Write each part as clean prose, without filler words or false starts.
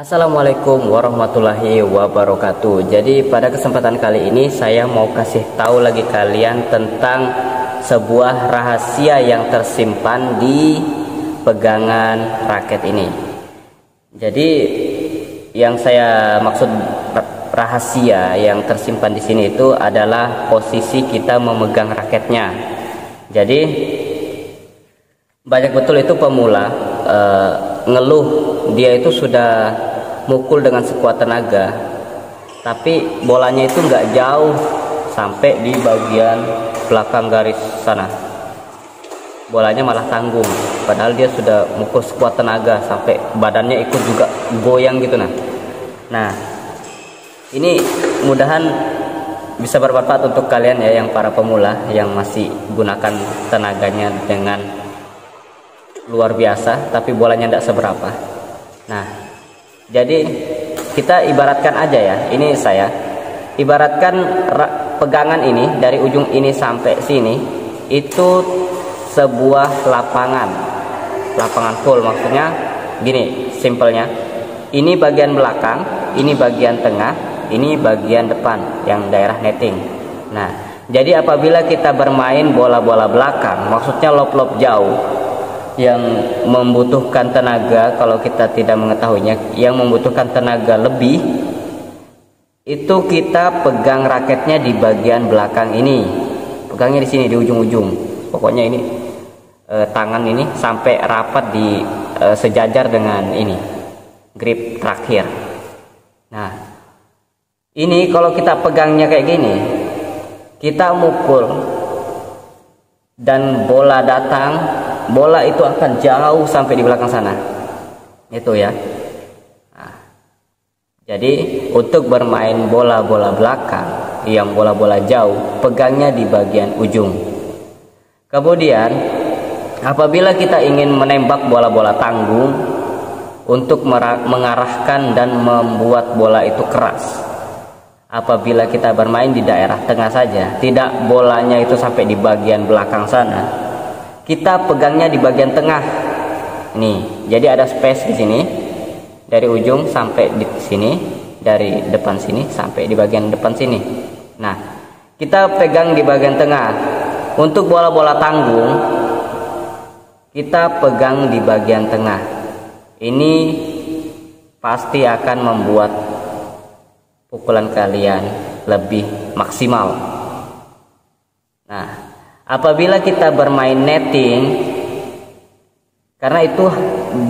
Assalamualaikum warahmatullahi wabarakatuh. Jadi pada kesempatan kali ini saya mau kasih tahu lagi kalian tentang sebuah rahasia yang tersimpan di pegangan raket ini. Jadi yang saya maksud rahasia yang tersimpan di sini itu adalah posisi kita memegang raketnya. Jadi banyak betul itu pemula ngeluh dia itu sudah mukul dengan sekuat tenaga, tapi bolanya itu nggak jauh sampai di bagian belakang garis sana. Bolanya malah tanggung, padahal dia sudah mukul sekuat tenaga sampai badannya ikut juga goyang gitu. Nah, ini mudahan bisa bermanfaat untuk kalian ya, yang para pemula yang masih gunakan tenaganya dengan luar biasa tapi bolanya tidak seberapa. Nah, jadi kita ibaratkan aja ya, ini saya ibaratkan pegangan ini dari ujung ini sampai sini itu sebuah lapangan full. Maksudnya gini simpelnya, ini bagian belakang, ini bagian tengah, ini bagian depan yang daerah netting. Nah, jadi apabila kita bermain bola-bola belakang, maksudnya lob-lob jauh yang membutuhkan tenaga, kalau kita tidak mengetahuinya, yang membutuhkan tenaga lebih, itu kita pegang raketnya di bagian belakang ini, pegangnya di sini di ujung-ujung. Pokoknya ini tangan ini sampai rapat di sejajar dengan ini grip terakhir. Nah, ini kalau kita pegangnya kayak gini, kita mukul dan bola datang, bola itu akan jauh sampai di belakang sana. Itu ya. Nah, jadi untuk bermain bola-bola belakang, yang bola-bola jauh, pegangnya di bagian ujung. Kemudian apabila kita ingin menembak bola-bola tanggung, untuk mengarahkan dan membuat bola itu keras, apabila kita bermain di daerah tengah saja, tidak bolanya itu sampai di bagian belakang sana, kita pegangnya di bagian tengah. Nih, jadi ada space di sini dari ujung sampai di sini, dari depan sini sampai di bagian depan sini. Nah, kita pegang di bagian tengah. Untuk bola-bola tanggung, kita pegang di bagian tengah. Ini pasti akan membuat pukulan kalian lebih maksimal. Nah, apabila kita bermain netting, karena itu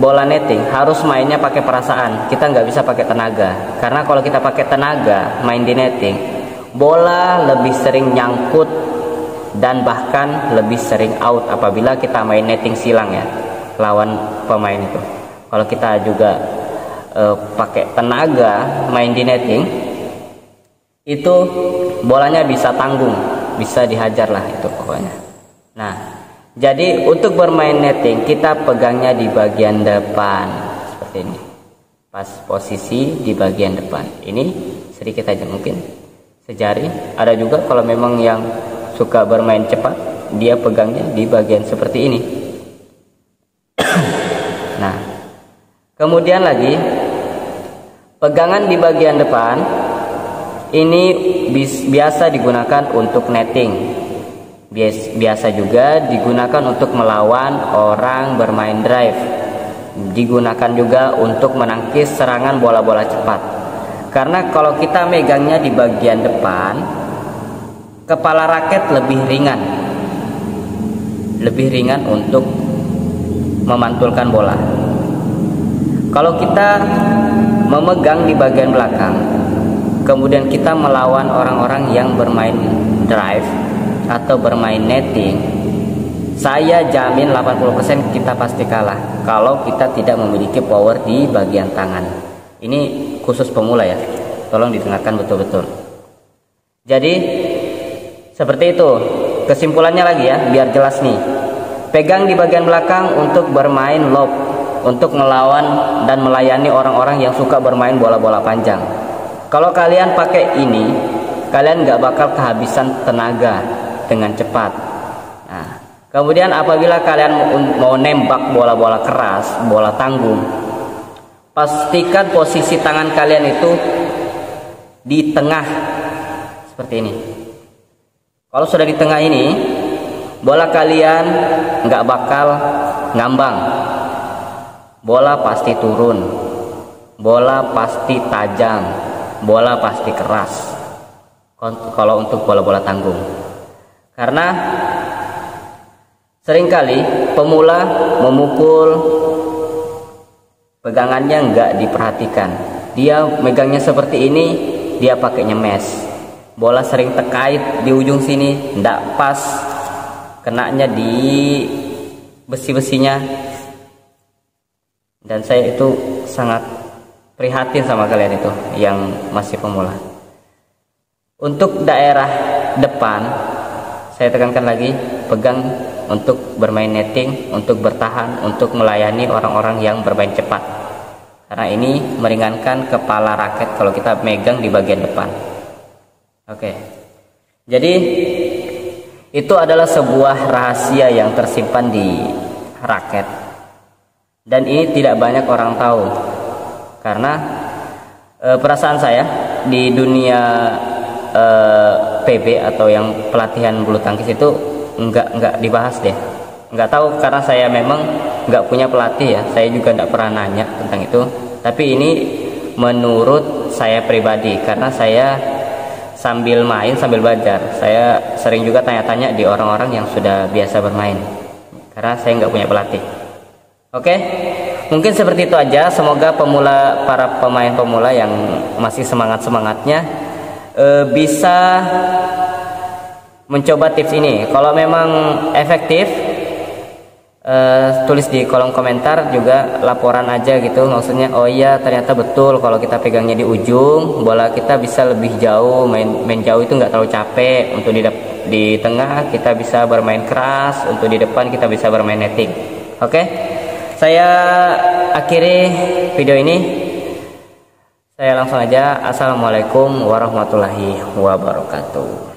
bola netting harus mainnya pakai perasaan, kita nggak bisa pakai tenaga. Karena kalau kita pakai tenaga main di netting, bola lebih sering nyangkut dan bahkan lebih sering out apabila kita main netting silang ya, lawan pemain itu. Kalau kita juga pakai tenaga main di netting, itu bolanya bisa tanggung, bisa dihajar lah itu pokoknya. Nah, jadi untuk bermain netting kita pegangnya di bagian depan seperti ini, pas posisi di bagian depan. Ini sedikit aja mungkin sejari. Ada juga kalau memang yang suka bermain cepat, dia pegangnya di bagian seperti ini. Nah, kemudian lagi pegangan di bagian depan ini biasa digunakan untuk netting. Biasa juga digunakan untuk melawan orang bermain drive. Digunakan juga untuk menangkis serangan bola-bola cepat. Karena kalau kita megangnya di bagian depan, kepala raket lebih ringan. Lebih ringan untuk memantulkan bola. Kalau kita memegang di bagian belakang, kemudian kita melawan orang-orang yang bermain drive atau bermain netting, saya jamin 80% kita pasti kalah kalau kita tidak memiliki power di bagian tangan. Ini khusus pemula ya, tolong didengarkan betul-betul. Jadi seperti itu kesimpulannya lagi ya, biar jelas nih. Pegang di bagian belakang untuk bermain lob, untuk melawan dan melayani orang-orang yang suka bermain bola-bola panjang. Kalau kalian pakai ini, kalian nggak bakal kehabisan tenaga dengan cepat. Nah, kemudian apabila kalian mau nembak bola-bola keras, bola tanggung, pastikan posisi tangan kalian itu di tengah seperti ini. Kalau sudah di tengah ini, bola kalian nggak bakal ngambang. Bola pasti turun, bola pasti tajam, bola pasti keras. Kalau untuk bola-bola tanggung, karena seringkali pemula memukul pegangannya nggak diperhatikan. Dia megangnya seperti ini, dia pakainya mes. Bola sering terkait di ujung sini, nggak pas, kenanya di besi-besinya. Dan saya itu sangat prihatin sama kalian itu yang masih pemula. Untuk daerah depan, saya tekankan lagi, pegang untuk bermain netting, untuk bertahan, untuk melayani orang-orang yang bermain cepat. Karena ini meringankan kepala raket kalau kita megang di bagian depan. Oke. Jadi itu adalah sebuah rahasia yang tersimpan di raket. Dan ini tidak banyak orang tahu. Karena perasaan saya di dunia PB atau yang pelatihan bulu tangkis itu nggak dibahas deh. Nggak tahu karena saya memang nggak punya pelatih ya. Saya juga nggak pernah nanya tentang itu. Tapi ini menurut saya pribadi, karena saya sambil main sambil belajar, saya sering juga tanya-tanya di orang-orang yang sudah biasa bermain, karena saya nggak punya pelatih. Oke, mungkin seperti itu aja. Semoga para pemain pemula yang masih semangatnya bisa mencoba tips ini. Kalau memang efektif, tulis di kolom komentar juga, laporan aja gitu, maksudnya oh iya ternyata betul kalau kita pegangnya di ujung, bola kita bisa lebih jauh, main jauh itu nggak terlalu capek. Untuk di tengah kita bisa bermain keras, untuk di depan kita bisa bermain netting. Oke, saya akhiri video ini. Saya langsung aja, assalamualaikum warahmatullahi wabarakatuh.